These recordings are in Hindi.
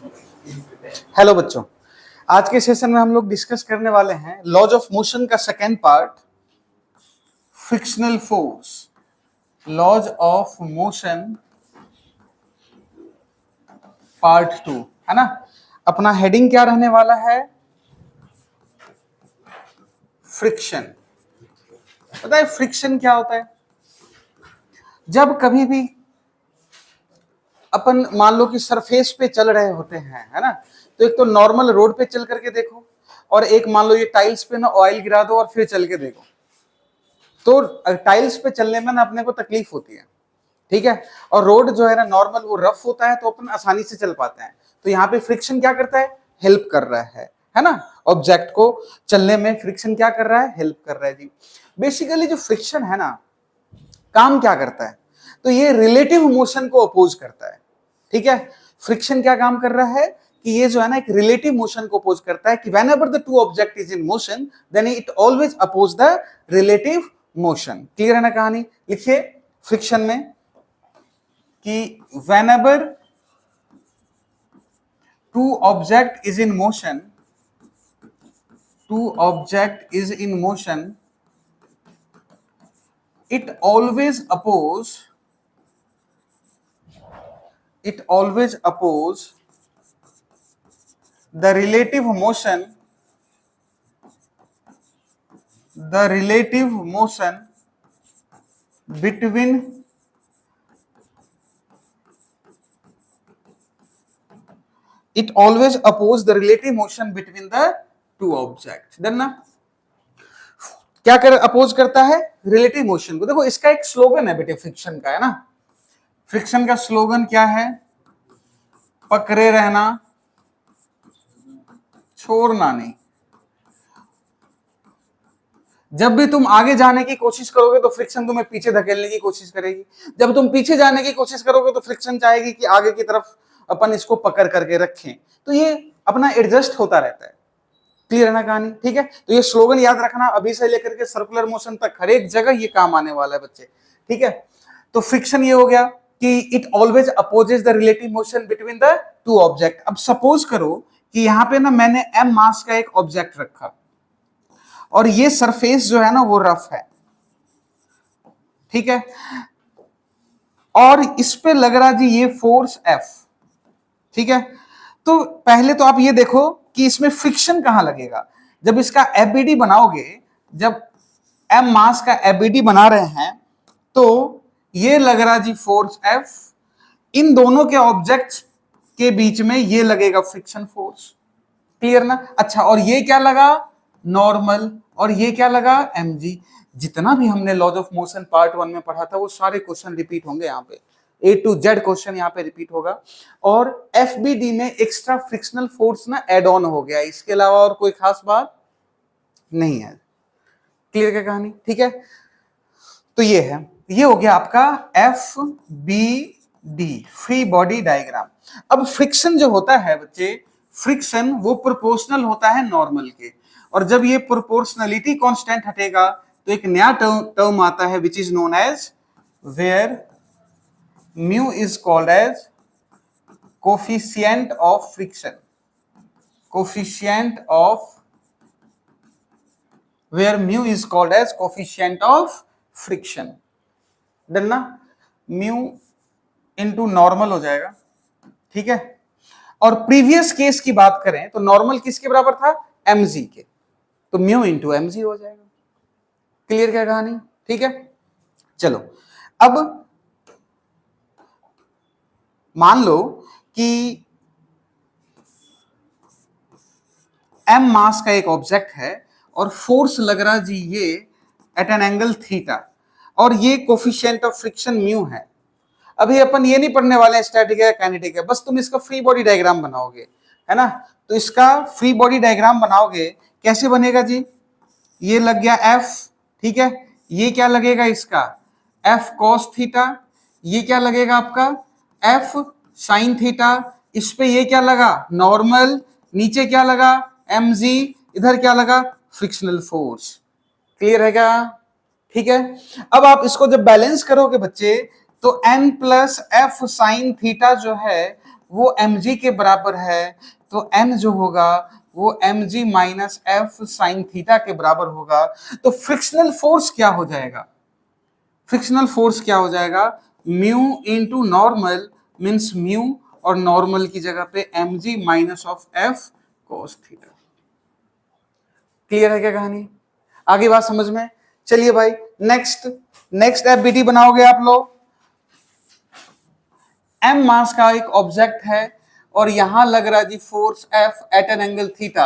हेलो बच्चों, आज के सेशन में हम लोग डिस्कस करने वाले हैं लॉज ऑफ मोशन का second part, frictional force. Laws of motion part 2, है ना। अपना हेडिंग क्या रहने वाला है? फ्रिक्शन। पता है फ्रिक्शन क्या होता है? जब कभी भी अपन मान लो कि सरफेस पे चल रहे होते हैं, है ना, तो एक तो नॉर्मल रोड पे चल करके देखो, और एक मान लो ये टाइल्स पे ना ऑयल गिरा दो और फिर चल के देखो। तो टाइल्स पे चलने में ना अपने को तकलीफ होती है, ठीक है। और रोड जो है ना नॉर्मल वो रफ होता है, तो अपन आसानी से चल पाते हैं। तो यहाँ पे फ्रिक्शन क्या करता है? हेल्प कर रहा है ना। ऑब्जेक्ट को चलने में फ्रिक्शन क्या कर रहा है? हेल्प कर रहा है जी। बेसिकली जो फ्रिक्शन है ना, काम क्या करता है? तो ये रिलेटिव मोशन को अपोज करता है, ठीक है। फ्रिक्शन क्या काम कर रहा है कि ये जो है ना एक रिलेटिव मोशन को अपोज करता है कि whenever the two object is in motion then it always oppose the relative motion. Clear है ना कहानी? लिखिए फ्रिक्शन में कि whenever two object is in motion, it always oppose the relative motion between it always oppose the relative motion between the two objects। Done ना? क्या कर अपोज करता है? रिलेटिव मोशन को। देखो इसका एक स्लोगन है बेटे फ्रिक्शन का, है ना। फ्रिक्शन का स्लोगन क्या है? पकड़े रहना, छोड़ना नहीं। जब भी तुम आगे जाने की कोशिश करोगे तो फ्रिक्शन तुम्हें पीछे धकेलने की कोशिश करेगी। जब तुम पीछे जाने की कोशिश करोगे तो फ्रिक्शन चाहेगी कि आगे की तरफ अपन इसको पकड़ करके रखें। तो ये अपना एडजस्ट होता रहता है। क्लियर है ना कहानी? ठीक है। तो ये स्लोगन याद रखना, अभी से लेकर के सर्कुलर मोशन तक हर एक जगह ये काम आने वाला है बच्चे, ठीक है। तो फ्रिक्शन ये हो गया कि it always opposes the relative motion between the two object. अब सपोज करो कि यहां पे ना मैंने m मास का एक ऑब्जेक्ट रखा और ये सरफेस जो है ना वो रफ है, ठीक है, और इस पे लग रहा जी ये फोर्स F, ठीक है। तो पहले तो आप ये देखो कि इसमें फ्रिक्शन कहां लगेगा। जब इसका एफबीडी बनाओगे, जब m मास का एफबीडी बना रहे हैं, तो ये लग रहा जी फोर्स F, इन दोनों के ऑब्जेक्ट्स के बीच में ये लगेगा फ्रिक्शन फोर्स। क्लियर ना? अच्छा, और ये क्या लगा? नॉर्मल। और ये क्या लगा? mg। जितना भी हमने लॉज ऑफ मोशन पार्ट 1 में पढ़ा था वो सारे क्वेश्चन रिपीट होंगे यहाँ पे, A to Z क्वेश्चन यहाँ पे रिपीट होगा। और FBD में एक्स्ट्रा फ्रिक्शनल फोर्स ना एड ऑन हो गया, इसके अलावा और कोई खास बात नहीं है। क्लियर क्या कहानी? ठीक है। तो ये है, ये हो गया आपका FBD, फ्री बॉडी डायग्राम। अब फ्रिक्शन जो होता है बच्चे, फ्रिक्शन वो प्रोपोर्शनल होता है नॉर्मल के, और जब ये प्रोपोर्शनलिटी कांस्टेंट हटेगा तो एक नया टर्म आता है which is known as where mu is called as coefficient of friction. Coefficient of, where mu is called as coefficient of friction. Done ना? म्यू इनटू नॉर्मल हो जाएगा, ठीक है। और प्रीवियस केस की बात करें तो नॉर्मल किसके बराबर था? mg के, तो म्यू इंटू mg हो जाएगा। क्लियर क्या कहानी? ठीक है। चलो अब मान लो कि m मास का एक ऑब्जेक्ट है और फोर्स लग रहा जी ये एट एन एंगल थीटा, और ये कोफिशिएंट ऑफ फ्रिक्शन म्यू है। अभी अपन ये नहीं पढ़ने वाले हैं स्टैटिक है काइनेटिक है, बस तुम इसका फ्री बॉडी डायग्राम बनाओगे, है ना। तो इसका फ्री बॉडी डायग्राम बनाओगे, कैसे बनेगा जी? ये लग गया F, ठीक है। ये क्या लगेगा इसका? F cos theta. ये क्या लगेगा आपका? F sin theta. इस पे ये क्या लगा? नॉर्मल। नीचे क्या लगा? mg। इधर क्या लगा? Frictional force. क्लियर है क्या? ठीक है। अब आप इसको जब बैलेंस करोगे बच्चे, तो n plus F sine theta जो है वो mg के बराबर है, तो n जो होगा वो mg minus F sine theta के बराबर होगा। तो फ्रिक्शनल फोर्स क्या हो जाएगा? फ्रिक्शनल फोर्स क्या हो जाएगा? Mu into normal means mu, और नॉर्मल की जगह पे mg minus of F cos theta. Clear है क्या कहानी? आगे बात समझ में? चलिए भाई नेक्स्ट एफबीडी बनाओगे आप लोग। m मास का एक ऑब्जेक्ट है और यहां लग रहा है जी force F at an angle theta.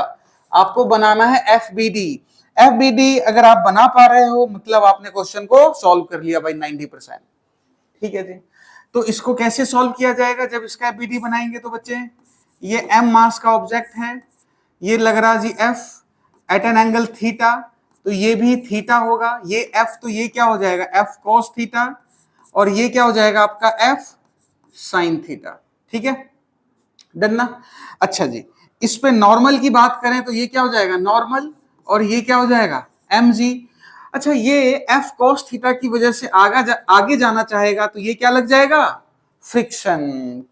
आपको बनाना है एफबीडी। एफबीडी अगर आप बना पा रहे हो मतलब आपने क्वेश्चन को सॉल्व कर लिया भाई 90%। ठीक है जी। तो इसको कैसे सॉल्व किया जाएगा जब इसका एफबीडी बनाएंगे? तो बच्चे ये m मास का ऑब्जेक्ट है, ये लग रहा जी F at an angle theta, तो ये भी थीटा होगा, ये F तो ये क्या हो जाएगा F cos थीटा, और ये क्या हो जाएगा आपका F साइन थीटा। ठीक है, डन ना? अच्छा जी, इस पे नॉर्मल की बात करें तो ये क्या हो जाएगा नॉर्मल, और ये क्या हो जाएगा mg। अच्छा, ये F cos थीटा की वजह से आगे जाना चाहेगा तो ये क्या लग जाएगा? फ्रिक्शन।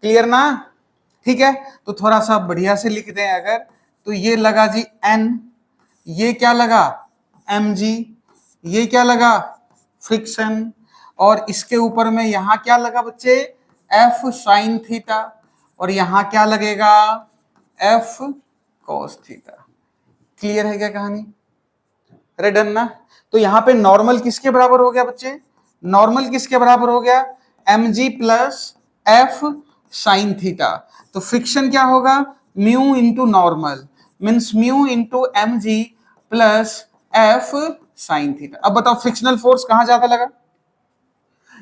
क्लियर ना? ठीक है, तो थोड़ा सा बढ़िया से लिख दें अगर, तो ये लगा जी n, ये क्या लगा mg, ये क्या लगा फ्रिक्शन, और इसके ऊपर में यहां क्या लगा बच्चे F साइन थीटा, और यहां क्या लगेगा F cos थीटा। क्लियर है क्या कहानी? अरे डन ना? तो यहां पे नॉर्मल किसके बराबर हो गया बच्चे? नॉर्मल किसके बराबर हो गया? mg plus F sine theta. तो फ्रिक्शन क्या होगा? Mu into normal means mu into mg plus F sine theta. अब बताओ फ्रिक्शनल फोर्स कहां ज्यादा लगा?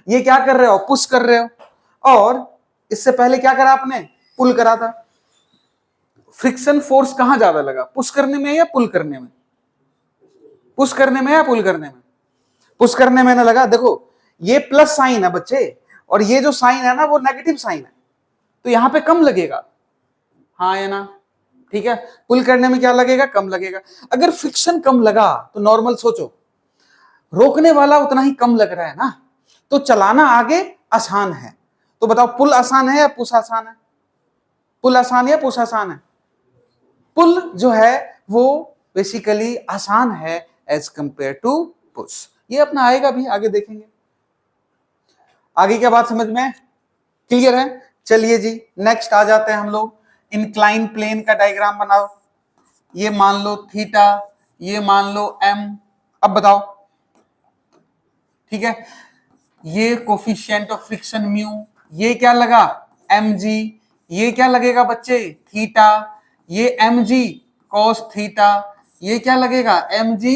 ये क्या कर रहे हो? पुश कर रहे हो, और इससे पहले क्या करा आपने? पुल करा था। फ्रिक्शन फोर्स कहां ज्यादा लगा? पुश करने में या पुल करने में? पुश करने में या पुल करने में? पुश करने में ना लगा। देखो ये प्लस साइन है बच्चे, और ये जो साइन है ना वो नेगेटिव साइन है, तो यहां पे कम लगेगा, हाँ या ना? ठीक है, पुल करने में क्या लगेगा? कम लगेगा। अगर फ्रिक्शन कम लगा तो नॉर्मल सोचो, रोकने वाला उतना ही कम लग रहा है ना, तो चलाना आगे आसान है। तो बताओ पुल आसान है या पुश आसान है? पुल आसान या पुश आसान है? पुल जो है वो बेसिकली आसान है एज कंपेयर टू पुश। ये अपना आएगा भी, आगे देखेंगे। आगे क्या बात समझ में क्लियर है? चलिए जी नेक्स्ट आ जाते हैं हम लोग। इंक्लाइन प्लेन का डायग्राम बनाओ। ये मान लो थीटा, ये मान लो m। अब बताओ, ठीक है, ये कोफिशिएंट ऑफ फ्रिक्शन म्यू, ये क्या लगा mg, ये क्या लगेगा बच्चे थीटा, ये mg cos थीटा, ये क्या लगेगा mg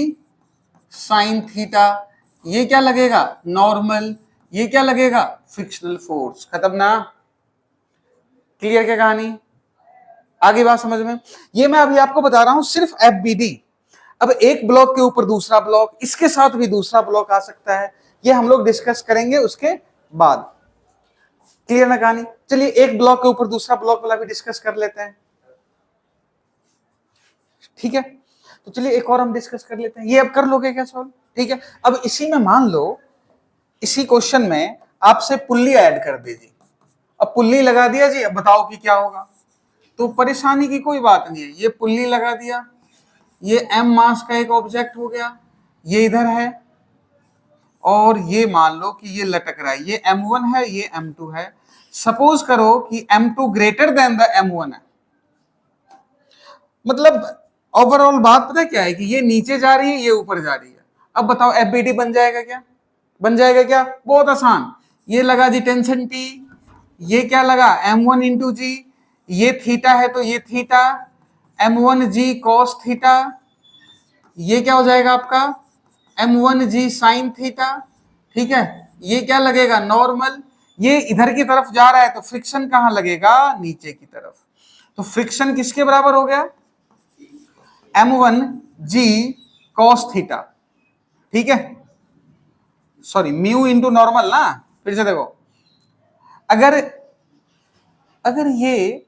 साइन थीटा, ये क्या लगेगा नॉर्मल, ये क्या लगेगा फ्रिक्शनल फोर्स। खत्म ना? क्लियर क्या कहानी? आगे बात समझ में? ये मैं अभी आपको बता रहा हूं सिर्फ एफबीडी। अब एक ब्लॉक के ऊपर दूसरा ब्लॉक, इसके साथ भी दूसरा ब्लॉक आ सकता है, ये हम लोग डिस्कस करेंगे उसके बाद। क्लियर ना कहानी? चलिए एक ब्लॉक के ऊपर दूसरा ब्लॉक वाला भी डिस्कस कर लेते हैं। ठीक है, तो चलिए एक और हम डिस्कस कर लेते हैं। ये अब कर लोगे क्या सॉल्व? ठीक है, अब इसी में मान लो इसी क्वेश्चन में आपसे पुल्ली ऐड कर दीजिए। अब पुल्ली लगा दिया जी, अब बताओ कि क्या होगा? तो परेशानी की कोई बात नहीं है, ये पुल्ली लगा दिया, ये m मास का एक ऑब्जेक्ट हो गया, ये इधर है, और ये मान लो कि ये लटक रहा है, ये m1 है, ये m2 है। सपोज करो कि m2 greater than the m1 है। मतलब ओवरऑल बात पता क्या है कि ये नीचे जा रही है, ये ऊपर जा रही है। अब बताओ एफबीडी बन जाएगा क्या? बन जाएगा क्या? बहुत आसान। ये लगा जी टेंशन T, ये क्या लगा m1 इंटू जी, ये थीटा है तो ये थीटा m1g cos थीटा, ये क्या हो जाएगा आपका m1g साइन थीटा। ठीक है, ये क्या लगेगा नॉर्मल, ये इधर की तरफ जा रहा है तो फ्रिक्शन कहां लगेगा? नीचे की तरफ। तो फ्रिक्शन किसके बराबर हो गया? m1g cos theta. ठीक है, सॉरी म्यू इंटू नॉर्मल ना, फिर से देखो, अगर ये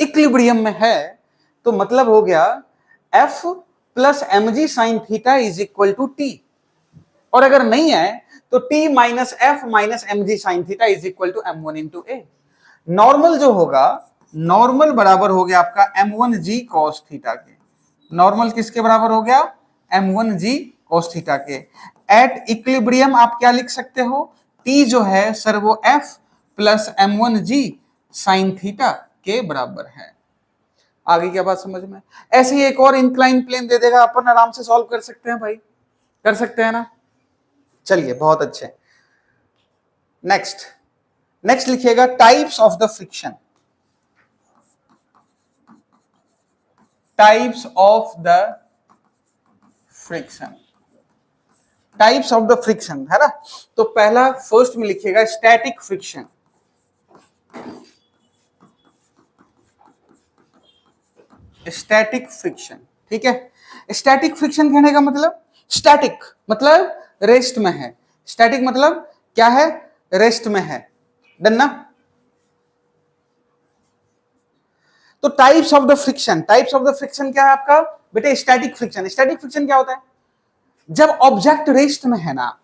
इक्विलिब्रियम में है तो मतलब हो गया F plus mg sine theta is equal to T, और अगर नहीं है तो T minus F minus mg sine theta is equal to m1 into a. Normal जो होगा, नॉर्मल बराबर हो गया आपका m1g cos थीटा के। नॉर्मल किसके बराबर हो गया? m1g cos थीटा के। एट इक्विलिब्रियम आप क्या लिख सकते हो? t जो है सर वो f plus m1g sin theta के बराबर है। आगे क्या बात समझ में? ऐसे ही एक और इंक्लाइन प्लेन दे देगा, अपन आराम से सॉल्व कर सकते हैं भाई, कर सकते हैं ना? चलिए बहुत अच्छे। नेक्स्ट लिखिएगा types of the friction. Types of the friction, types of the friction है ना। तो पहला फर्स्ट में लिखिएगा स्टैटिक फ्रिक्शन। स्टैटिक फ्रिक्शन, ठीक है। स्टैटिक फ्रिक्शन कहने का मतलब, स्टैटिक मतलब रेस्ट में है, स्टैटिक मतलब क्या है? रेस्ट में है। डन ना? तो types of the friction, types of the friction क्या है आपका बेटे? Static friction. स्टैटिक फ्रिक्शन क्या होता है? जब ऑब्जेक्ट रेस्ट में है ना,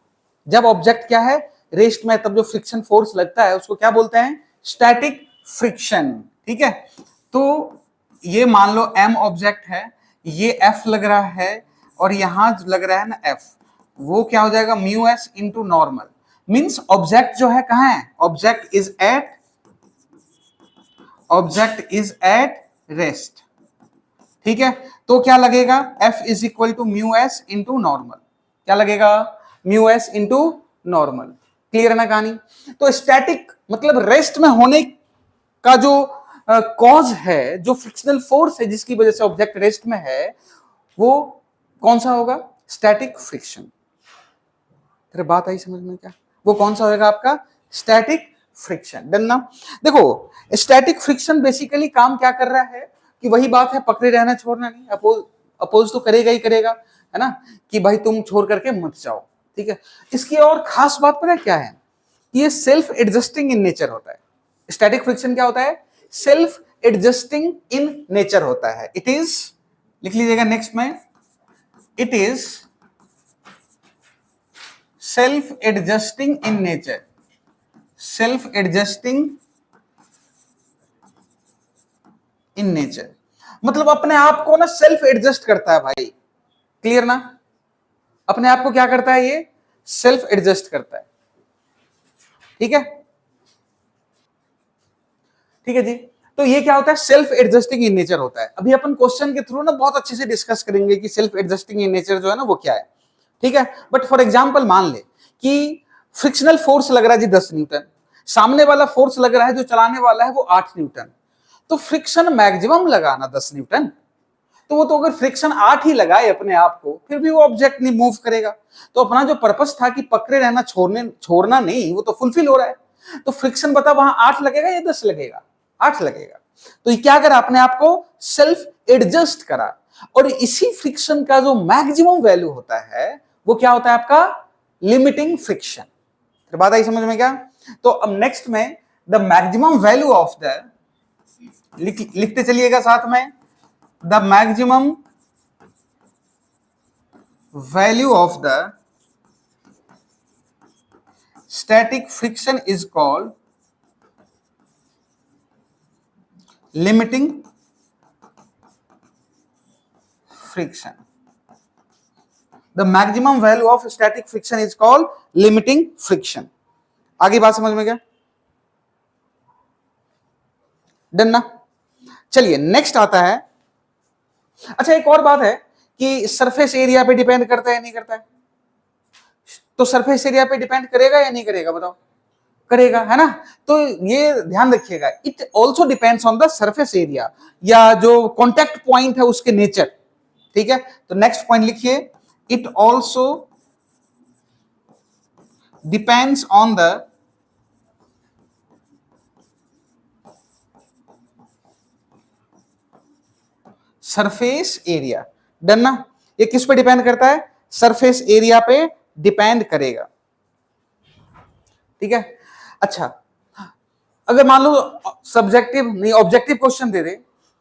जब ऑब्जेक्ट क्या है? रेस्ट में, तब जो फ्रिक्शन फोर्स लगता है उसको क्या बोलते हैं? स्टैटिक फ्रिक्शन, ठीक है। तो ये मान लो m ऑब्जेक्ट है, ये f लग रहा है और यहां लग रहा है ना f, वो क्या हो जाएगा? Mu s into normal. Means object जो है कहां है? ऑब्जेक्ट इज एट रेस्ट, ठीक है। तो क्या लगेगा? F is equal to mu s into normal. क्या लगेगा? Mu s into normal. Clear है ना कहानी? तो स्टैटिक मतलब रेस्ट में होने का जो कॉज है, जो फ्रिक्शनल फोर्स है जिसकी वजह से ऑब्जेक्ट रेस्ट में है, वो कौन सा होगा? Static friction. तेरे बात आई समझ में क्या? वो कौन सा होगा आपका? Static friction. डन ना? देखो स्टैटिक फ्रिक्शन बेसिकली काम क्या कर रहा है कि वही बात है, पकड़े रहना छोड़ना नहीं। अपोज तो करेगा ही करेगा, है ना, कि भाई तुम छोड़ करके मत जाओ, ठीक है। इसकी और खास बात पता है क्या है? कि ये सेल्फ एडजस्टिंग इन नेचर होता है। स्टैटिक फ्रिक्शन क्या होता है? सेल्फ एडजस्टिंग इन नेचर होता है। इट इज, लिख लीजिएगा नेक्स्ट में, it is self adjusting in nature. Self adjusting in nature मतलब अपने आप को ना सेल्फ एडजस्ट करता है भाई। क्लियर ना? अपने आप को क्या करता है? ये सेल्फ एडजस्ट करता है, ठीक है। ठीक है जी। तो ये क्या होता है? सेल्फ एडजस्टिंग इन नेचर होता है। अभी अपन क्वेश्चन के थ्रू ना बहुत अच्छे से डिस्कस करेंगे कि सेल्फ एडजस्टिंग इन नेचर जो है ना वो क्या है, ठीक है। बट फॉर एग्जांपल मान ले कि फ्रिक्शनल फोर्स लग रहा है जी 10 न्यूटन, सामने वाला फोर्स लग रहा है जो चलाने वाला है वो 8 न्यूटन। तो फ्रिक्शन मैक्सिमम लगाना 10 न्यूटन, तो वो तो अगर फ्रिक्शन 8 ही लगाए अपने आप को, फिर भी वो ऑब्जेक्ट नहीं मूव करेगा। तो अपना जो पर्पस था कि पकड़े रहना, छोड़ना नहीं, वो तो फुलफिल हो रहा है। तो फ्रिक्शन बता वहां 8 लगेगा या 10 लगेगा? 8 लगेगा। तो ये क्या करा? अपने आप को सेल्फ एडजस्ट करा। और इसी फ्रिक्शन का जो मैक्सिमम वैल्यू होता है वो क्या होता है आपका? Limiting friction. फिर बात आई समझ में क्या? तो अब नेक्स्ट में the maximum value of the, लिखते चलिएगा साथ में, the maximum value of the static friction is called limiting friction. The maximum value of static friction is called limiting friction. आगे बात समझ में क्या? डन ना? चलिए नेक्स्ट आता है। अच्छा एक और बात है कि सरफेस एरिया पे डिपेंड करता है नहीं करता है? तो सरफेस एरिया पे डिपेंड करेगा या नहीं करेगा? बताओ। करेगा, है ना। तो ये ध्यान रखिएगा, it also depends on the surface area, या जो कॉन्टेक्ट पॉइंट है उसके नेचर, ठीक है। तो नेक्स्ट पॉइंट लिखिए, it also depends on the surface area. Done ना? ये किस पे डिपेंड करता है? सरफेस एरिया पे डिपेंड करेगा, ठीक है। अच्छा अगर मान लो सब्जेक्टिव नहीं ऑब्जेक्टिव क्वेश्चन दे दे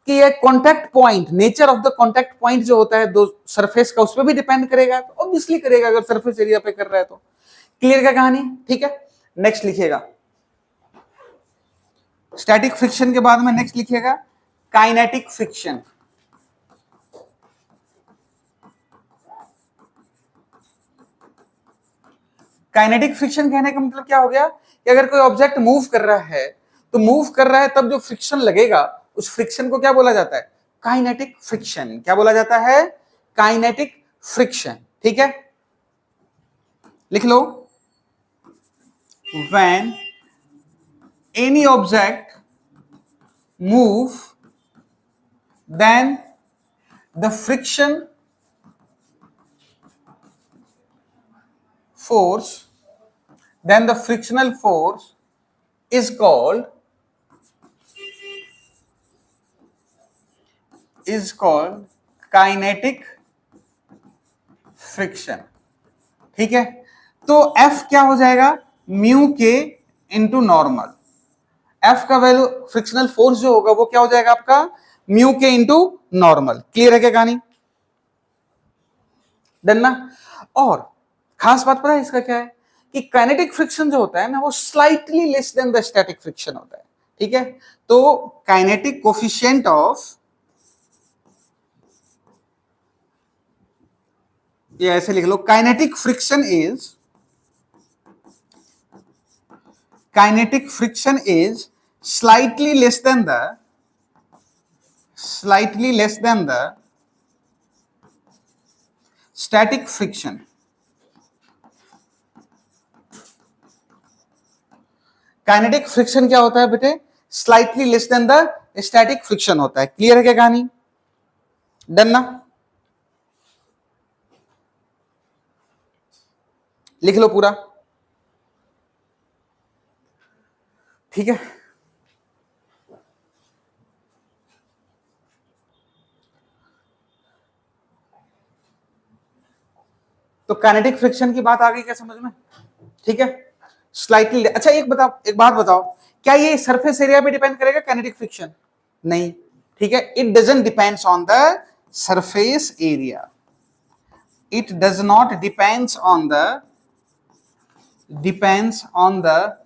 कि ये contact point, nature of the contact point जो होता है दो सरफेस का, उस पर भी डिपेंड करेगा, तो ऑब्वियसली करेगा अगर सरफेस एरिया पे कर रहा है तो। क्लियर क्या कहानी? ठीक है। नेक्स्ट लिखिएगा, स्टैटिक फ्रिक्शन के बाद में नेक्स्ट लिखिएगा काइनेटिक फ्रिक्शन। काइनेटिक फ्रिक्शन कहने का मतलब क्या हो गया कि अगर कोई ऑब्जेक्ट मूव कर रहा है तो मूव कर रहा है तब जो फ्रिक्शन लगेगा उस फ्रिक्शन को क्या बोला जाता है? Kinetic friction. क्या बोला जाता है? Kinetic friction. ठीक है, लिख लो। When any object move then the friction force, then the frictional force is called kinetic friction। ठीक है, तो F क्या हो जाएगा? म्यू के इंटू नॉर्मल। F का वैल्यू फ्रिक्शनल फोर्स जो होगा वो क्या हो जाएगा आपका? म्यू के इंटू नॉर्मल। क्लियर है क्या कहानी? डन ना? और खास बात पता है इसका क्या है कि काइनेटिक फ्रिक्शन जो होता है ना वो slightly less than the static friction होता है। ठीक है, तो काइनेटिक कोफिशिएंट ऑफ, ये ऐसे लिख लो, kinetic friction is slightly less than the static friction। Kinetic friction क्या होता है बेटे? Slightly less than the static friction होता है। क्लियर है क्या कहानी? डन ना? लिख लो पूरा। ठीक है, तो काइनेटिक फ्रिक्शन की बात आ गई क्या समझ में? ठीक है, स्लाइटली। अच्छा एक बात बताओ, क्या ये सरफेस एरिया पे डिपेंड करेगा काइनेटिक फ्रिक्शन? नहीं। ठीक है, it doesn't depends on the surface area, it does not depends on the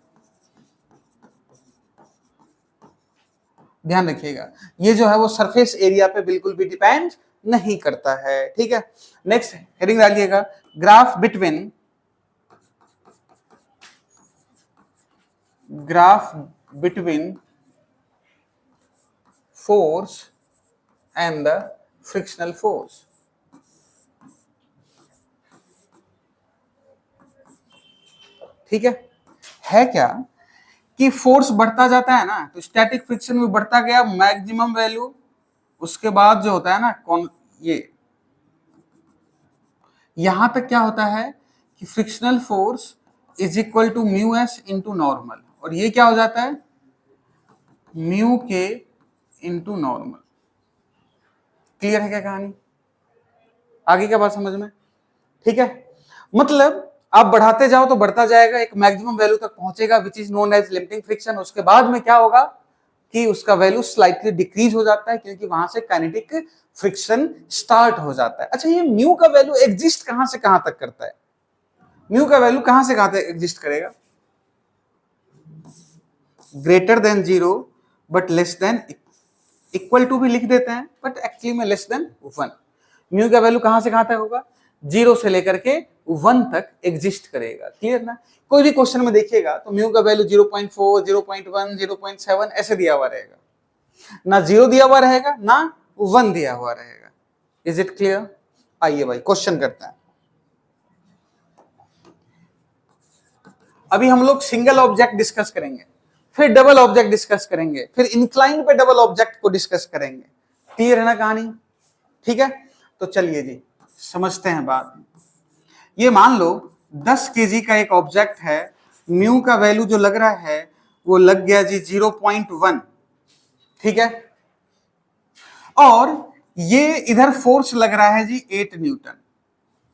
ध्यान रखिएगा, ये जो है वो सरफेस एरिया पे बिल्कुल भी डिपेंड नहीं करता है। ठीक है, नेक्स्ट हेडिंग डालिएगा, graph between force and the frictional force. ठीक है क्या कि फोर्स बढ़ता जाता है ना तो स्टैटिक फ्रिक्शन भी बढ़ता गया मैक्सिमम वैल्यू, उसके बाद जो होता है ना ये यहां तक क्या होता है कि frictional force is equal to mu s into normal, और ये क्या हो जाता है? म्यू के इंटू नॉर्मल। क्लियर है क्या कहानी? आगे क्या बात समझ में? ठीक है, मतलब आप बढ़ाते जाओ तो बढ़ता जाएगा, एक मैक्सिमम वैल्यू तक पहुंचेगा which is known as limiting friction. उसके बाद में क्या होगा कि उसका वैल्यू स्लाइटली डिक्रीज हो जाता है क्योंकि वहां से काइनेटिक फ्रिक्शन स्टार्ट हो जाता है। अच्छा, ये म्यू का वैल्यू एग्जिस्ट कहां से कहां तक करता है? म्यू का वैल्यू कहां से कहां तक एग्जिस्ट करेगा? Greater than 0 but less than, equal to भी लिख देते हैं बट एक्चुअली में लेस देन 1। म्यू का वैल्यू कहां से कहां तक होगा? 0 से लेकर के 1 तक एग्जिस्ट करेगा। क्लियर ना? कोई भी क्वेश्चन में देखिएगा तो म्यू का वैल्यू 0.4, 0.1, 0.7 ऐसे दिया हुआ रहेगा, ना 0 दिया हुआ रहेगा ना 1 दिया हुआ रहेगा। Is it clear? आइए भाई क्वेश्चन करते हैं। अभी हम लोग सिंगल ऑब्जेक्ट डिस्कस करेंगे, फिर डबल ऑब्जेक्ट डिस्कस करेंगे, फिर इंक्लाइन पे डबल ऑब्जेक्ट को डिस्कस करेंगे। क्लियर है ना कहानी? ठीक है, तो चलिए जी समझते हैं बात। ये मान लो 10 केजी का एक ऑब्जेक्ट है, म्यू का वैल्यू जो लग रहा है वो लग गया जी 0.1। ठीक है, और ये इधर फोर्स लग रहा है जी 8 न्यूटन।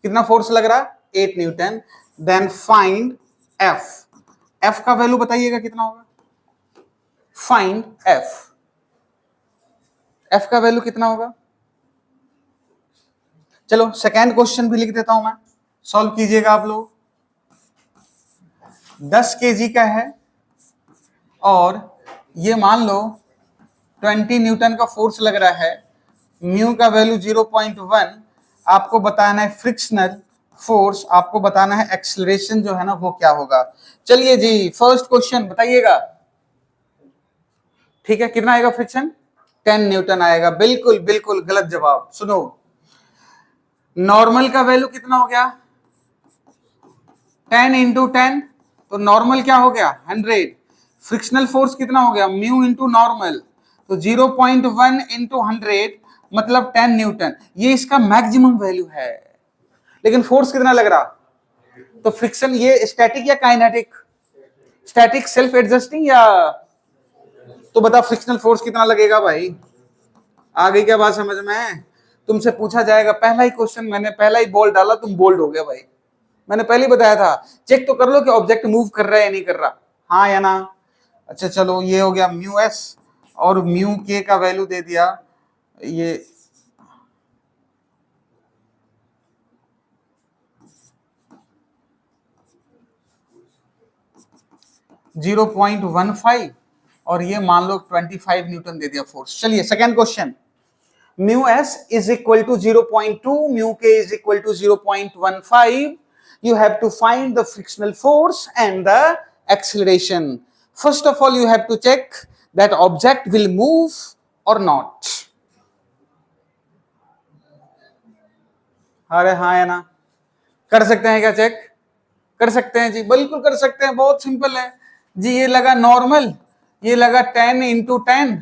कितना फोर्स लग रहा है? 8 न्यूटन। देन फाइंड एफ का वैल्यू बताइएगा कितना होगा? फाइंड एफ का वैल्यू कितना होगा? चलो सेकेंड क्वेश्चन भी लिख देता हूं मैं, सॉल्व कीजिएगा आप लोग। 10 केजी का है और ये मान लो 20 न्यूटन का फोर्स लग रहा है, म्यू का वैल्यू 0.1, आपको बताना है फ्रिक्शनल फोर्स, आपको बताना है एक्सेलरेशन जो है ना वो क्या होगा। चलिए जी फर्स्ट क्वेश्चन बताइएगा। ठीक है, कितना आएगा फ्रिक्शन? 10 न्यूटन आएगा। बिल्कुल बिल्कुल गलत जवाब। सुनो, नॉर्मल का वैल्यू कितना हो गया? 10 इंटू 10, तो नॉर्मल क्या हो गया? 100। फ्रिक्शनल फोर्स कितना हो गया? म्यू इंटू नॉर्मल, तो 0.1 इंटू 100 मतलब 10 न्यूटन। ये इसका मैक्सिमम वैल्यू है। लेकिन फोर्स कितना लग रहा? तो फ्रिक्शन ये स्टैटिक या काइनेटिक? स्टैटिक सेल्फ एडजस्टिंग या? तो बता फ्रिक्शनल फोर्स कितना लगेगा भाई? आ गई क्या बात समझ में? तुमसे पूछा जाएगा पहला ही क्वेश्चन, मैंने पहला ही बॉल डाला, तुम बोल्ड हो गया भाई। मैंने पहले ही बताया था चेक तो कर लो कि ऑब्जेक्ट मूव कर रहा है या नहीं कर रहा, हाँ या ना। अच्छा चलो, ये हो गया म्यू एस और म्यू के का वैल्यू दे दिया ये 0.15 और ये मान लो 25 न्यूटन दे दिया फोर्स। चलिए second question, mu s is equal to 0.2, mu k is equal to 0.15. You have to find the frictional force and the acceleration. First of all, you have to check that object will move or not. अरे हाँ या ना? कर सकते हैं क्या चेक? कर सकते हैं जी, बिल्कुल कर सकते हैं, बहुत सिंपल है जी। ये लगा नॉर्मल, ये लगा 10 इंटू 10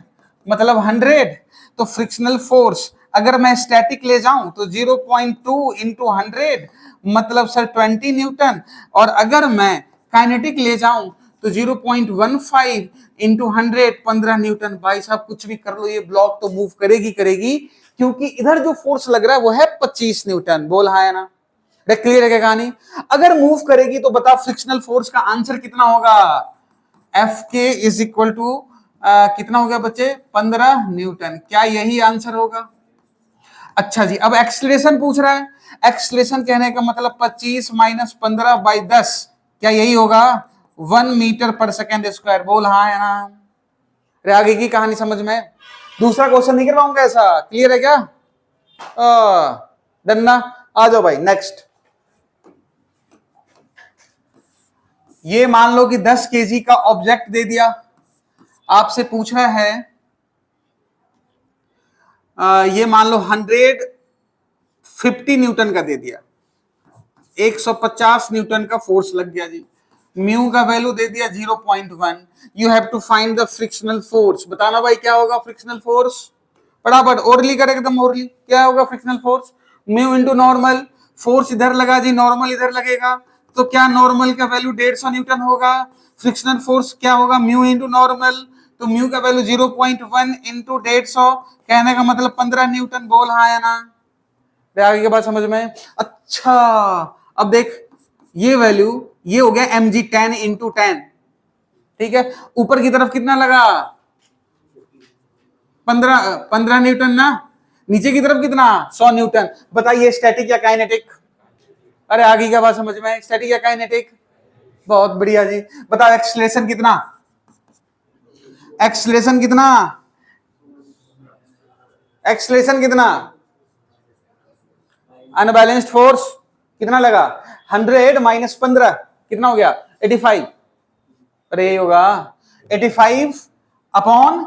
मतलब 100, तो फ्रिक्शनल फोर्स अगर मैं स्टैटिक ले जाऊं तो 0.2 इंटू 100 मतलब सर 20 न्यूटन, और अगर मैं काइनेटिक ले जाऊं तो 0.15 इंटू 100 15 न्यूटन। भाई साहब कुछ भी कर लो, ये ब्लॉक तो मूव करेगी करेगी, क्योंकि इधर जो फोर्स लग रहा है वो है 25 न्यूटन। बोल हाँ है ना? क्लियर है क्या कहानी? अगर मूव करेगी तो बता फ्रिक्शनल फोर्स का आंसर कितना होगा? एफ के इज इक्वल टू कितना हो गया बच्चे? 15 न्यूटन। क्या यही आंसर होगा? अच्छा जी, अब एक्सलेशन पूछ रहा है। एक्सलेशन कहने का मतलब 25 माइनस 15 बाई 10, क्या यही होगा? 1 मीटर पर सेकेंड स्क्वायर। बोल हाँ है ना? अरे आगे की कहानी समझ में? दूसरा क्वेश्चन नहीं करवाऊंगा ऐसा, क्लियर है क्या? डन ना? आ जाओ भाई नेक्स्ट। ये मान लो कि 10 केजी का ऑब्जेक्ट दे दिया, आपसे पूछ रहा है ये मान लो 150 न्यूटन का दे दिया, 150 न्यूटन का फोर्स लग गया जी। म्यू का वैल्यू दे दिया 0.1। You have to find the frictional force. बताना भाई क्या होगा फ्रिक्शनल फोर्स? फटाफट ओरली कर, एकदम ओरली। क्या होगा frictional force? Mu into normal, force इधर लगा जी, नॉर्मल इधर लगेगा, तो क्या नॉर्मल का वैल्यू 150 न्यूटन होगा। फ्रिक्शनल फोर्स क्या होगा? म्यू इंटू नॉर्मल, तो म्यू का वैल्यू 0.1 इंटू 150, कहने का मतलब 15 न्यूटन। बोल हाँ या ना? आगे के बाद समझ में? अच्छा अब देख, ये वैल्यू ये हो गया mg 10 इंटू 10, ठीक है। ऊपर की तरफ कितना लगा? 15 न्यूटन ना। नीचे की तरफ कितना? 100 न्यूटन। बताइए स्टैटिक या काइनेटिक? अरे आगे क्या बात समझ में? स्टैटिक या काइनेटिक? बहुत बढ़िया जी। बताओ एक्सलेशन कितना? एक्सलेशन कितना? एक्सलेशन कितना? अनबैलेंस्ड फोर्स कितना लगा? 100 माइनस 15 कितना हो गया? 85। अरे ये होगा 85 upon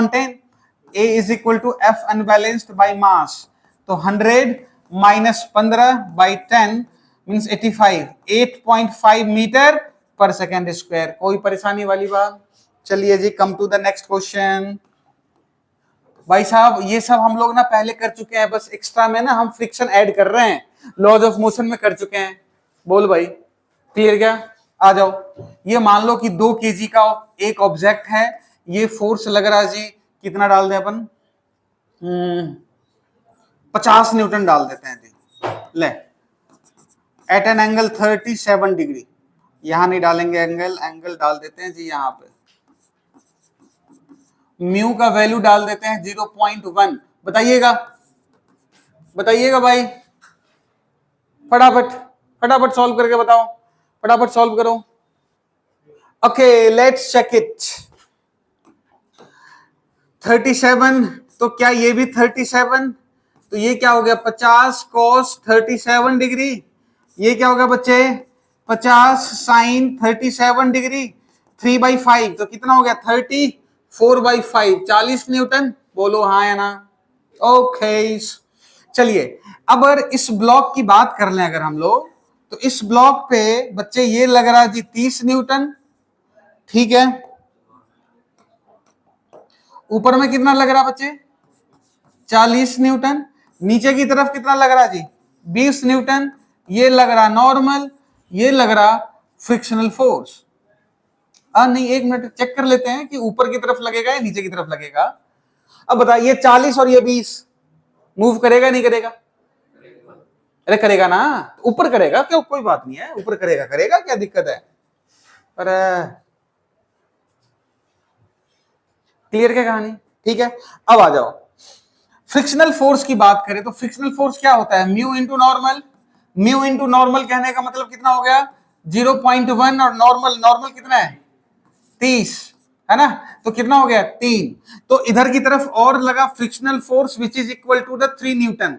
10। A is equal to F unbalanced by mass, तो 100 minus 15 by 10 means 85, 8.5 metre per second square. कोई परेशानी वाली बात? चलिए जी come to the next question. भाई साहब ये सब हम लोग ना पहले कर चुके हैं, बस एक्स्ट्रा में ना हम फ्रिक्शन ऐड कर रहे हैं, लॉज ऑफ मोशन में कर चुके हैं। बोल भाई क्लियर क्या? आ जाओ। ये मान लो कि 2 केजी का एक ऑब्जेक्ट है, ये फोर्स लग रहा है जी, कितना डाल दें अपन? 50 न्यूटन डाल देते हैं जी। ले, एट एन एंगल 37 डिग्री, यहां नहीं डालेंगे एंगल, एंगल डाल देते हैं जी यहाँ पे। म्यू का वैल्यू डाल देते हैं 0.1। बताइएगा, बताइएगा भाई, फटाफट फटाफट सॉल्व करके बताओ, फटाफट सॉल्व करो। Okay let's check it. 37, तो क्या ये भी 37? तो ये क्या हो गया 50 cos 37 डिग्री। ये क्या हो गया बच्चे 50 साइन 37 डिग्री। 3/5 तो कितना हो गया 34/5 40 न्यूटन। बोलो हाँ या ना। ओके चलिए अब अगर इस ब्लॉक की बात कर लें अगर हम लोग, तो इस ब्लॉक पे बच्चे ये लग रहा है जी 30 न्यूटन। ठीक है, ऊपर में कितना लग रहा बच्चे 40 न्यूटन। नीचे की तरफ कितना लग रहा जी 20 न्यूटन। ये लग रहा नॉर्मल, ये लग रहा फ्रिक्शनल फोर्स। नहीं एक मिनट चेक कर लेते हैं कि ऊपर की तरफ लगेगा या नीचे की तरफ लगेगा। अब बता ये 40 और ये 20 मूव करेगा नहीं करेगा? अरे करेगा ना, ऊपर करेगा क्यों, कोई बात नहीं है, ऊपर करेगा, करेगा क्या दिक्कत है। अरे क्लियर क्या कहानी। ठीक है अब आ जाओ फ्रिक्शनल फोर्स की बात करें तो फ्रिक्शनल फोर्स क्या होता है mu into normal. Mu into normal कहने का मतलब कितना हो गया 0.1 और नॉर्मल नॉर्मल कितना है 30 है ना, तो कितना हो गया 3। तो इधर की तरफ और लगा frictional force which is equal to the 3 newton.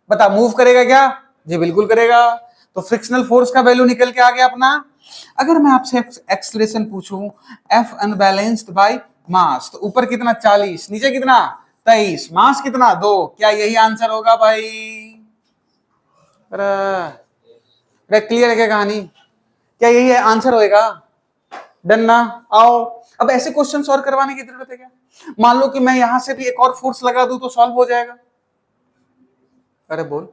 बता मूव करेगा क्या? जी बिल्कुल करेगा। तो फ्रिक्शनल फोर्स का वैल्यू निकल के आ गया अपना। अगर मैं आपसे एक्सलेशन पूछूं एफ अनबैलेंस्ड बाय मास, तो ऊपर कितना 40 नीचे कितना 23 मास कितना 2, क्या यही आंसर होगा भाई? अरे क्लियर है क्या कहानी, क्या यही आंसर होएगा? डन ना। आओ अब ऐसे क्वेश्चन सॉल्व करवाने की जरूरत है क्या? मान लो कि मैं यहां से भी एक और फोर्स लगा दूं तो सॉल्व हो जाएगा। अरे बोल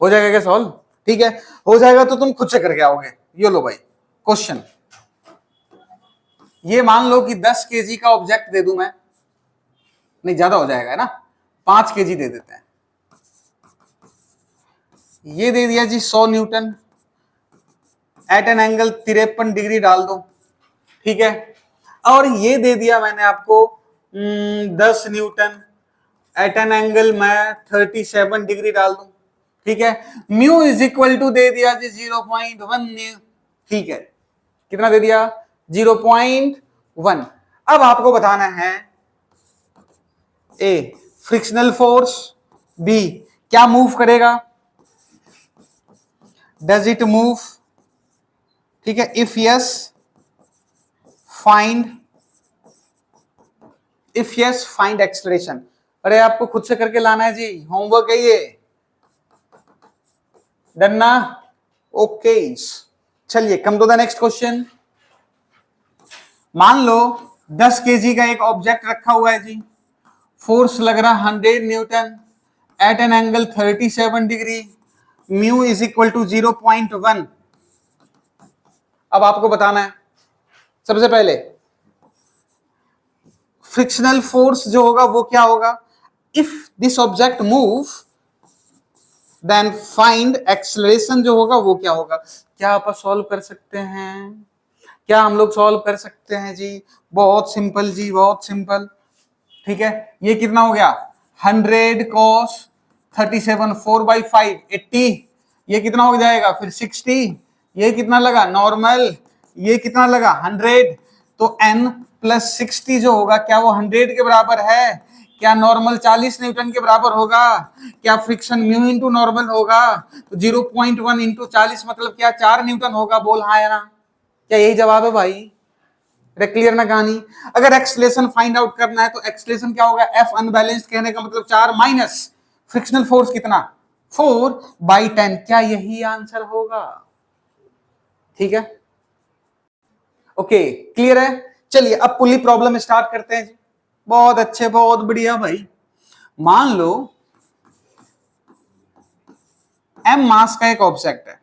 हो जाएगा क्या सॉल्व? ठीक है हो जाएगा तो तुम खुद से करके आओगे। ये लो भाई क्वेश्चन, ये मान लो कि 10 केजी का ऑब्जेक्ट दे दूं मैं, नहीं ज्यादा हो जाएगा है ना, 5 केजी दे देते हैं। ये दे दिया जी 100 newton at an angle 53 degree डाल दो। ठीक है और ये दे दिया मैंने आपको 10 न्यूटन एट एन एंगल मैं 37 डिग्री डाल दूं। ठीक है म्यू इज इक्वल टू दे दिया जी 0.1 न्यू। ठीक है कितना दे दिया 0.1। अब आपको बताना है ए फ्रिक्शनल फोर्स, बी क्या मूव करेगा, डज इट मूव। ठीक है if yes find, if yes find acceleration. अरे आपको खुद से करके लाना है जी, होमवर्क है ये। डन ना। ओके चलिए come to the next question. मान लो 10 केजी का एक ऑब्जेक्ट रखा हुआ है जी, फोर्स लग रहा 100 newton at an angle 37 degree, mu is equal to 0.1। अब आपको बताना है सबसे पहले फ्रिक्शनल फोर्स जो होगा वो क्या होगा, if this object move then find acceleration जो होगा वो क्या होगा। क्या आप सॉल्व कर सकते हैं? क्या हम लोग सॉल्व कर सकते हैं जी? बहुत सिंपल जी बहुत सिंपल। ठीक है ये कितना हो गया 100 cos 37 4/5 80, ये कितना हो जाएगा फिर 60, ये कितना लगा नॉर्मल, ये कितना लगा 100। तो n प्लस 60 जो होगा क्या वो 100 के बराबर है? क्या नॉर्मल 40 न्यूटन के बराबर होगा? क्या फ्रिक्शन म्यू इंटू नॉर्मल होगा? तो 0.1 इंटू 40 मतलब क्या 4 न्यूटन होगा। बोल हाँ या ना, क्या यही जवाब है भाई? क्लियर ना कहानी। अगर एक्सलेशन फाइंड आउट करना है तो एक्सलेशन क्या होगा एफ अनबैलेंस्ड कहने का मतलब 4 माइनस फ्रिक्शनल फोर्स कितना 4/10, क्या यही आंसर होगा? ठीक है ओके क्लियर है। चलिए अब पुली प्रॉब्लम स्टार्ट करते हैं जी। बहुत अच्छे बहुत बढ़िया भाई। मान लो m मास का एक ऑब्जेक्ट है,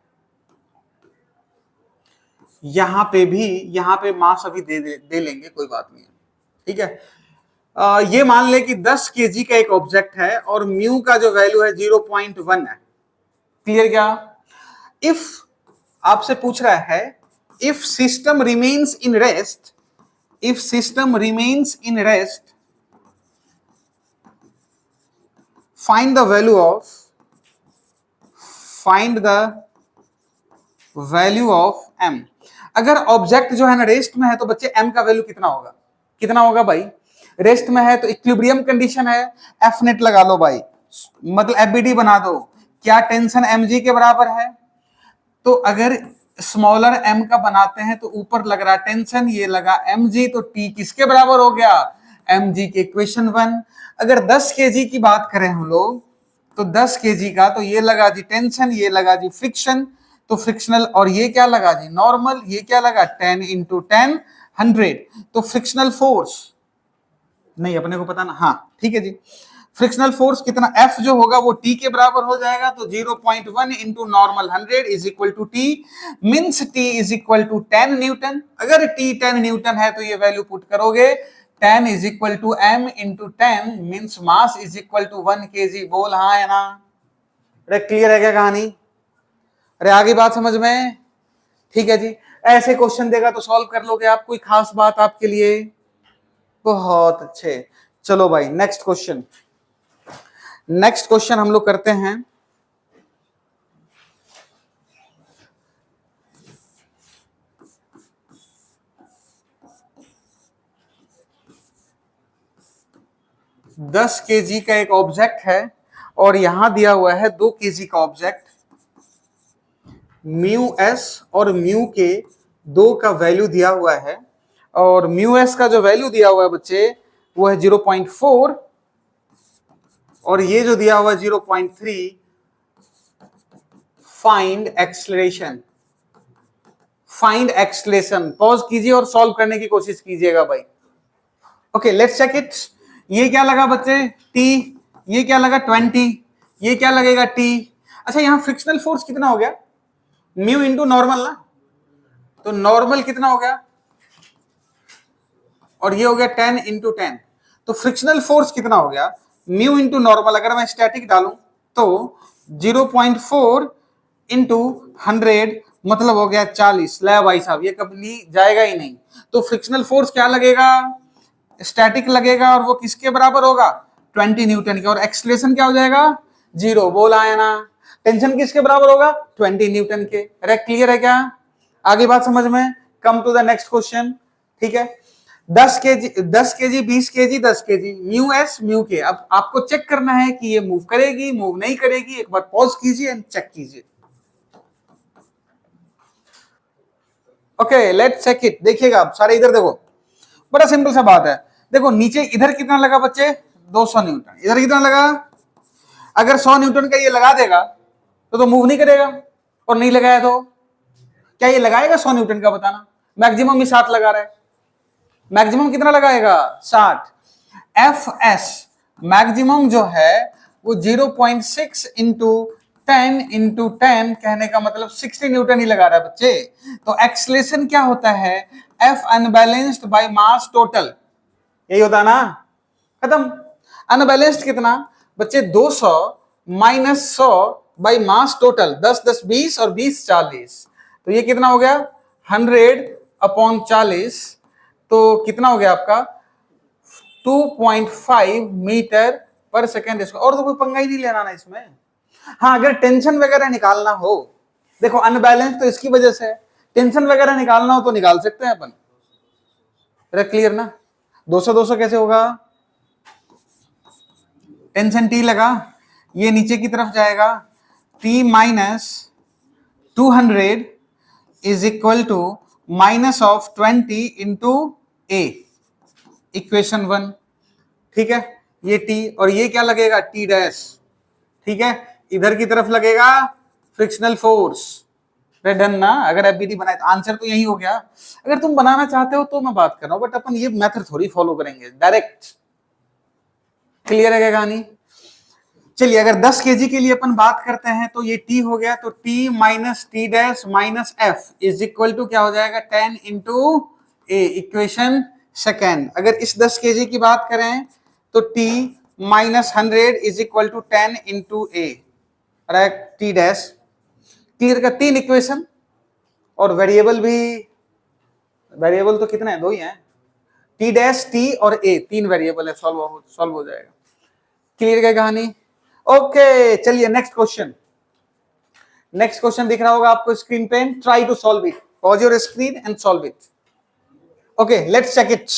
यहां पे भी यहां पे मास अभी दे लेंगे कोई बात नहीं है। ठीक है ये मान ले कि 10 केजी का एक ऑब्जेक्ट है और म्यू का जो वैल्यू है 0.1 है। क्लियर क्या? इफ आपसे पूछ रहा है if system remains in rest, if system remains in rest find the value of, find the value of m। अगर ऑब्जेक्ट जो है ना रेस्ट में है तो बच्चे m का वैल्यू कितना होगा, कितना होगा भाई, रेस्ट में है तो इक्विलिब्रियम कंडीशन है, एफ नेट लगा लो भाई, मतलब एफबीडी बना दो, क्या टेंशन mg के बराबर है, तो अगर स्मॉलर m का बनाते हैं तो ऊपर लग रहा टेंशन, ये लगा mg, तो t किसके बराबर हो गया, mg के इक्वेशन 1। अगर 10 kg की बात करें हम लोग तो 10 kg का, तो ये लगा जी टेंशन, ये लगा जी फ्रिक्शन, तो फ्रिक्शनल, और ये क्या लगा जी नॉर्मल, ये क्या लगा 10 इंटू 10 100, तो फ्रिक्शनल फोर्स नहीं अपने को पता ना, हाँ ठीक है जी, फ्रिक्शनल फोर्स कितना F जो होगा वो T के बराबर हो जाएगा, तो 0.1 into normal 100 is equal to T, means T is equal to 10 newton. अगर T 10 न्यूटन है तो ये वैल्यू पुट करोगे, 10 is equal to m into 10 means mass is equal to 1 kg। बोल हाँ है ना, अरे क्लियर है क्या कहानी, अरे आगे बात समझ में, ठीक है जी। ऐसे क्वेश्चन देगा तो सॉल्व कर लोगे आप, कोई खास बात आपके लिए, बहुत अच्छे। चलो भाई नेक्स्ट क्वेश्चन, नेक्स्ट क्वेश्चन हम लोग करते हैं, दस केजी का एक ऑब्जेक्ट है और यहां दिया हुआ है 2 केजी का ऑब्जेक्ट, म्यू एस और म्यू के दो का वैल्यू दिया हुआ है, और म्यू एस का जो वैल्यू दिया हुआ है बच्चे वो है 0.4, और ये जो दिया हुआ है 0.3। Find acceleration, find acceleration, pause कीजिए और सॉल्व करने की कोशिश कीजिएगा भाई। Okay let's check it. ये क्या लगा बच्चे T, ये क्या लगा 20, ये क्या लगेगा T। अच्छा यहां फ्रिक्शनल फोर्स कितना हो गया, म्यू इंटू नॉर्मल ना, तो नॉर्मल कितना हो गया, और ये हो गया 10 इंटू 10, तो फ्रिक्शनल फोर्स कितना हो गया, म्यू इंटू नॉर्मल। अगर मैं स्टैटिक डालूं तो 0.4 इंटू 100 मतलब हो गया 40। ले भाई साहब ये कभी जाएगा ही नहीं, तो फ्रिक्शनल फोर्स क्या लगेगा, स्टैटिक लगेगा, और वो किसके बराबर होगा 20 न्यूटन के, और एक्सलेशन क्या हो जाएगा 0। बोला है ना, टेंशन किसके बराबर होगा 20 न्यूटन के। अरे क्लियर है क्या, आगे बात समझ में। Come to the next question, ठीक है। 10 KG 10 KG 20 KG 10 KG, mu s mu k. अब आपको चेक करना है कि ये मूव करेगी मूव नहीं करेगी, एक बार पॉज कीजिए एंड चेक कीजिए। Okay let's check it. देखिएगा आप सारे इधर देखो, बड़ा सिंपल सा बात है। देखो नीचे इधर कितना लगा बच्चे 200 न्यूटन, इधर कितना लगा, अगर 100 न्यूटन का ये लगा देगा तो मूव नहीं करेगा, और नहीं लगाया तो क्या ये लगाएगा 100 न्यूटन का, बताना। मैक्सिमम ही 7 लगा रहा है, मैक्सिमम कितना लगाएगा 60। एफ एस मैक्सिमम जो है वो 0.6 इंटू 10 इंटू 10, कहने का मतलब 60 न्यूटन ही लगा रहा है बच्चे। तो एक्सलेशन क्या होता है, F unbalanced by mass total, यही होता ना, खत्म। अनबैलेंस्ड कितना बच्चे 200 माइनस 100 बाय मास टोटल, 10 10 20 और 20 40, तो ये कितना हो गया 100 अपॉन 40, तो कितना हो गया आपका 2.5 मीटर पर सेकेंड स्क्वायर। और तो कोई पंगा ही नहीं लेना ना इसमें। हाँ अगर टेंशन वगैरह निकालना हो, देखो अनबैलेंस तो इसकी वजह से, टेंशन वगैरह निकालना हो तो निकाल सकते हैं अपन। क्लियर ना, 200 200 कैसे होगा, टेंशन T लगा, ये नीचे की तरफ जाएगा, T minus 200 is equal to minus of 20 into A, equation 1, ठीक है। ये T और ये क्या लगेगा T डैश, ठीक है। इधर की तरफ लगेगा फ्रिक्शनल फोर्स, डन ना। अगर एफबीडी बनाए तो आंसर तो यही हो गया। अगर तुम बनाना चाहते हो तो मैं बात कर रहा हूं, बट अपन ये मेथड थोड़ी फॉलो करेंगे डायरेक्ट। क्लियर है क्या कहानी। चलिए अगर 10 केजी के लिए अपन बात करते हैं तो ये T हो गया, तो T minus T dash minus F is equal to क्या हो जाएगा 10 इंटू A, इक्वेशन सेकेंड। अगर इस 10 केजी की बात करें तो T minus 100 is equal to 10 into A, T dash. Clear का 3 इक्वेशन, और वेरिएबल भी, वेरिएबल तो कितने हैं 2 ही हैं, T डैश T और A, 3 वेरिएबल है, सॉल्व हो जाएगा। क्लियर क्या कहानी। ओके चलिए नेक्स्ट क्वेश्चन, नेक्स्ट क्वेश्चन दिख रहा होगा आपको स्क्रीन पे, try to solve it. Pause your screen and solve it. Okay, let's check it.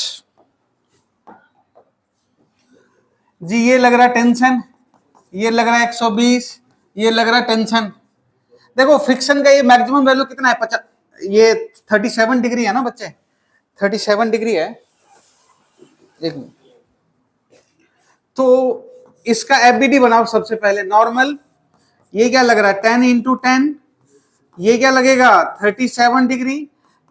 जी ये लग रहा है टेंशन, ये लग रहा है 120, ये लग रहा है टेंशन। देखो फ्रिक्शन का ये मैक्सिमम वैल्यू कितना है, 50, ये 37 डिग्री है ना बच्चे, 37 डिग्री है। एक मिनट, तो इसका एफबीडी बनाओ सबसे पहले। नॉर्मल ये क्या लग रहा है 10 इंटू 10, ये क्या लगेगा 37 डिग्री,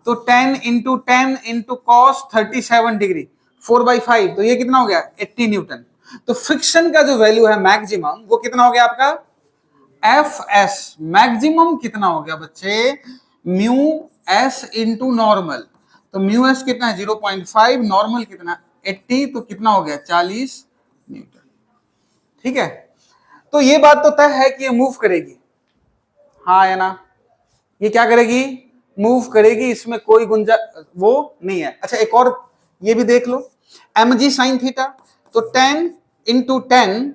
तो 10 इंटू 10 इंटू कॉस 37 डिग्री 4/5, तो ये कितना हो गया 80 न्यूटन। तो फ्रिक्शन का जो वैल्यू है मैक्सिमम वो कितना हो गया आपका, एफ एस मैक्सिमम कितना हो गया बच्चे, म्यू एस इंटू नॉर्मल। तो म्यू एस कितना है 0.5, नॉर्मल कितना 80, तो कितना हो गया 40 न्यूटन। ठीक है, तो ये बात तो तय है कि ये मूव करेगी, हाँ है ना, ये क्या करेगी, मूव करेगी, इसमें कोई गुंजा वो नहीं है। अच्छा एक और ये भी देख लो, एम जी साइन थीटा, तो 10 इंटू 10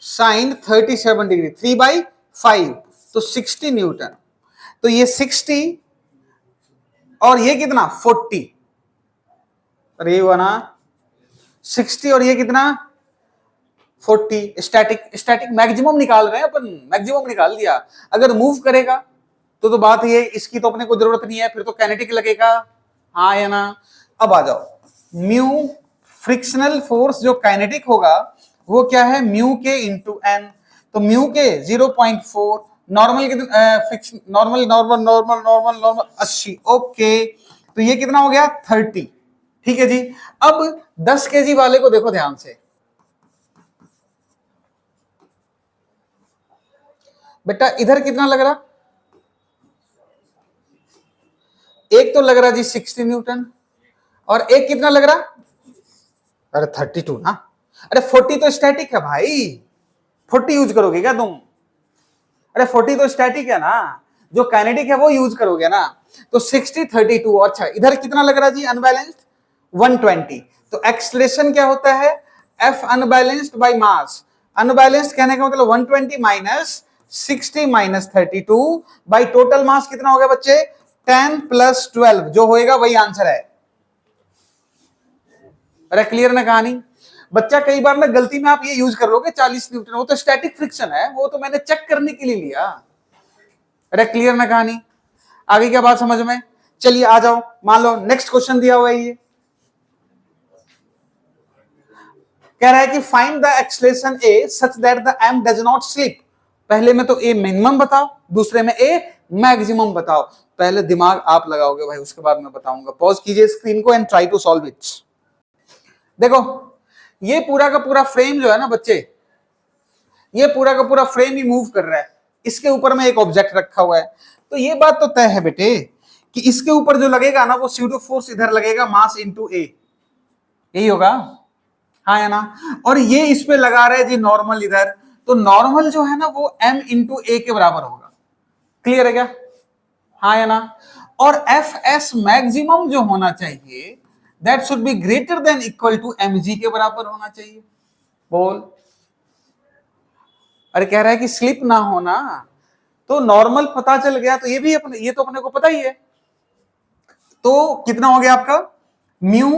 साइन 37 डिग्री 3/5, तो 60 न्यूटन। तो ये 60 और ये कितना 40, अरे हुआ ना 60 और ये कितना 40। स्टैटिक मैक्सिमम निकाल रहे हैं अपन, मैक्सिमम निकाल दिया। अगर मूव करेगा तो बात ये, इसकी तो अपने को जरूरत नहीं है, फिर तो काइनेटिक लगेगा, हाँ या ना। अब आ जाओ, म्यू फ्रिक्शनल फोर्स जो काइनेटिक होगा वो क्या है, म्यू के इंटू एन। तो म्यू के 0.4, नॉर्मल के normal normal normal normal normal 80, okay, तो ये कितना हो गया 30। ठीक है जी। अब 10 केजी वाले को देखो ध्यान से, बेटा इधर कितना लग रहा, एक तो लग रहा जी 60 न्यूटन, और एक कितना लग रहा, अरे 32 ना, अरे 40 तो स्टैटिक है भाई, 40 यूज करोगे क्या तुम, अरे 40 तो स्टैटिक है ना, जो काइनेटिक है वो यूज करोगे ना। तो 60 32, अच्छा इधर कितना लग रहा जी अनबैलेंस्ड 120। तो एक्सलेशन क्या होता है, F unbalanced by mass. Unbalanced कहने का मतलब 120 minus 60 minus 32 by total mass कितना हो गया बच्चे 10 प्लस 12, जो होएगा वही आंसर है। अरे क्लियर ना कहानी, बच्चा कई बार ना गलती में आप ये यूज कर लोगे 40 न्यूटन, वो तो स्टैटिक फ्रिक्शन है, वो तो मैंने चेक करने के लिए लिया। अरे क्लियर ना कहानी, आगे क्या बात समझ में। चलिए आ जाओ, मान लो नेक्स्ट क्वेश्चन दिया हुआ है, ये कह रहा है कि find the acceleration a such that the M does not slip. पहले में तो ए मिनिमम बताओ, दूसरे में ए मैक्सिमम बताओ। पहले दिमाग आप लगाओगे भाई, उसके बाद मैं बताऊंगा। पॉज कीजिए स्क्रीन को and try to solve it. देखो ये पूरा का पूरा फ्रेम जो है ना बच्चे, ये पूरा का पूरा फ्रेम ही मूव कर रहा है, इसके ऊपर में एक ऑब्जेक्ट रखा हुआ है। तो ये बात तो तय है बेटे कि इसके ऊपर जो लगेगा ना वो स्यूडो फोर्स इधर लगेगा, मास इंटू ए, यही होगा, हाँ या ना। और ये इस पे लगा रहे जी नॉर्मल इधर, तो नॉर्मल जो है ना वो m इंटू ए के बराबर होगा। क्लियर है क्या, हाँ या ना। और एफ एस मैक्सिमम जो होना चाहिए that should be greater than equal to mg के बराबर होना चाहिए। बोल, अरे कह रहा है कि स्लिप ना होना, तो नॉर्मल पता चल गया, तो ये भी अपने, ये तो अपने को पता ही है। तो कितना हो गया आपका mu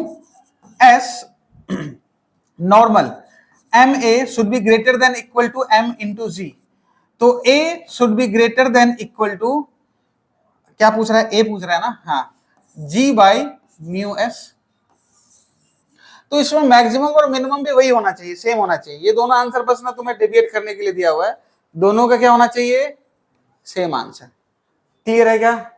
s normal m a should be greater than equal to m into g. तो a should be greater than equal to, क्या पूछ रहा है, ए पूछ रहा है ना, हाँ, जी बाई म्यू एस। तो इसमें मैक्सिमम और मिनिमम भी वही होना चाहिए, सेम होना चाहिए। ये दोनों आंसर बस ना तुम्हें डेविएट करने के लिए दिया हुआ है, दोनों का क्या होना चाहिए, सेम आंसर। क्लियर है क्या,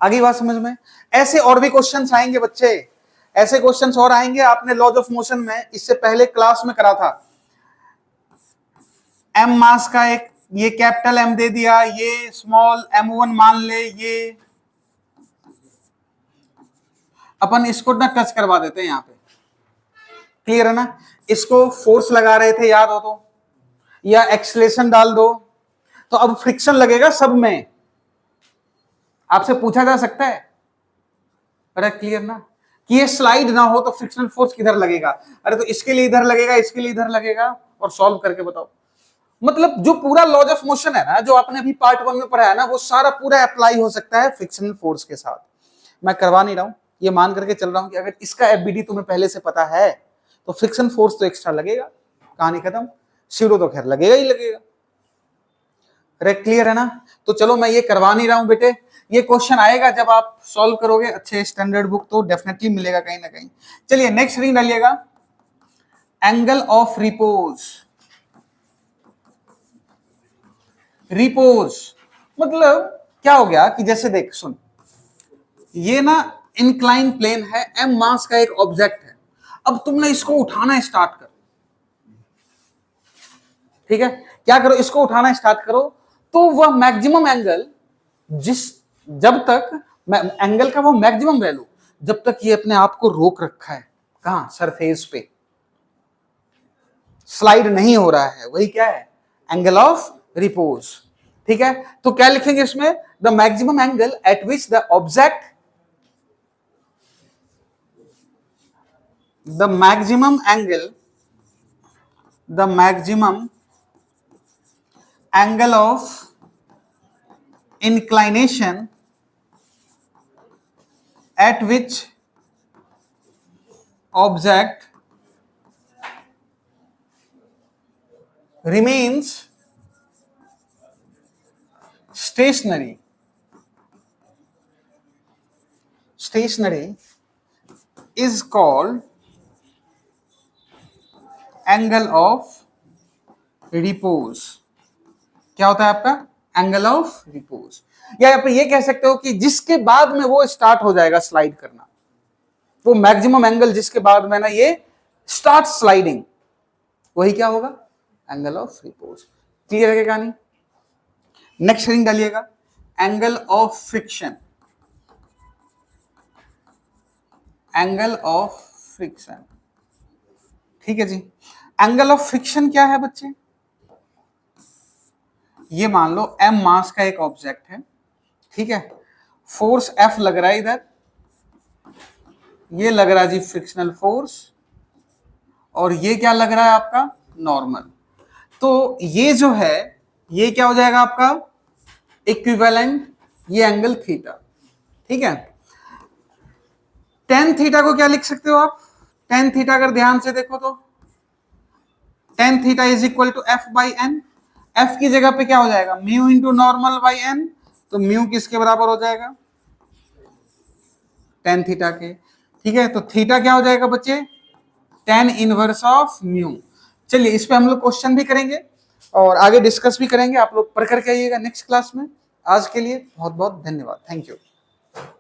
आगे बात समझ में। ऐसे और भी क्वेश्चंस आएंगे बच्चे, ऐसे क्वेश्चंस और आएंगे। आपने लॉज ऑफ मोशन में इससे पहले क्लास में करा था, एम मास का एक ये कैपिटल एम दे दिया, ये स्मॉल m1 मान ले, ये अपन इसको ना टच करवा देते हैं यहाँ पे। क्लियर है ना, इसको फोर्स लगा रहे थे याद हो तो, या एक्सलेशन डाल दो, तो अब फ्रिक्शन लगेगा सब में, आपसे पूछा जा सकता है। अरे क्लियर ना, कि ये स्लाइड ना हो तो फ्रिक्शनल फोर्स किधर लगेगा, अरे तो इसके लिए इधर लगेगा, इसके लिए इधर लगेगा, और सॉल्व करके बताओ। मतलब जो पूरा लॉज ऑफ मोशन है ना, जो आपने अभी पार्ट 1 में पढ़ा है ना, वो सारा पूरा अप्लाई हो सकता है फ्रिक्शनल फोर्स के साथ। मैं करवा नहीं रहा हूं, ये मान करके चल रहा हूं कि अगर इसका एफबीडी तुम्हें पहले से पता है तो फ्रिक्शन फोर्स तो एक्स्ट्रा लगेगा, कहानी खत्म। जीरो तो खैर लगेगा ही लगेगा। क्लियर है ना? तो चलो मैं ये करवा नहीं रहा हूं बेटे, ये क्वेश्चन आएगा जब आप सॉल्व करोगे अच्छे स्टैंडर्ड बुक तो डेफिनेटली मिलेगा कहीं ना कहीं। चलिए नेक्स्ट रीडिंग डालिएगा, एंगल ऑफ रिपोज। रिपोज मतलब क्या हो गया कि जैसे देख सुन, ये ना इंक्लाइन प्लेन है, एम मास का एक ऑब्जेक्ट है, अब तुमने इसको उठाना स्टार्ट कर, ठीक है? क्या करो, इसको उठाना स्टार्ट करो, तो वह मैक्सिमम एंगल जब तक एंगल का वो मैक्सिमम वैल्यू जब तक ये अपने आप को रोक रखा है, कहां? सरफेस पे स्लाइड नहीं हो रहा है, वही क्या है? Angle of repose. ठीक है, तो क्या लिखेंगे इसमें? The maximum angle eight which the object, the maximum angle of inclination at which object remains stationary is called angle of repose. क्या होता है आपका? Angle of repose. या आप ये कह सकते हो कि जिसके बाद में वो स्टार्ट हो जाएगा स्लाइड करना, वो मैक्सिमम एंगल जिसके बाद में ना ये स्टार्ट स्लाइडिंग, वही क्या होगा? Angle of repose. क्लियर है कहानी? नेक्स्ट रीडिंग डालिएगा, angle of friction. Angle of friction, ठीक है जी। एंगल ऑफ फ्रिक्शन क्या है बच्चे? ये मान लो m मास का एक ऑब्जेक्ट है, ठीक है, फोर्स F लग रहा है इधर, ये लग रहा है जी फ्रिक्शनल फोर्स, और ये क्या लग रहा है आपका? नॉर्मल। तो ये जो है ये क्या हो जाएगा आपका? इक्विवेलेंट, ये एंगल थीटा, ठीक है। टेन थीटा को क्या लिख सकते हो आप? टेन थीटा अगर ध्यान से देखो तो tan theta is equal to F by N. F की जगह पे क्या हो जाएगा? Mu into normal by N, तो म्यू किसके बराबर हो जाएगा? टेन थीटा के, ठीक है। तो थीटा क्या हो जाएगा बच्चे? Tan inverse of mu. चलिए इस पे हम लोग क्वेश्चन भी करेंगे और आगे डिस्कस भी करेंगे, आप लोग पढ़ करके आइएगा नेक्स्ट क्लास में। आज के लिए बहुत बहुत धन्यवाद, थैंक यू।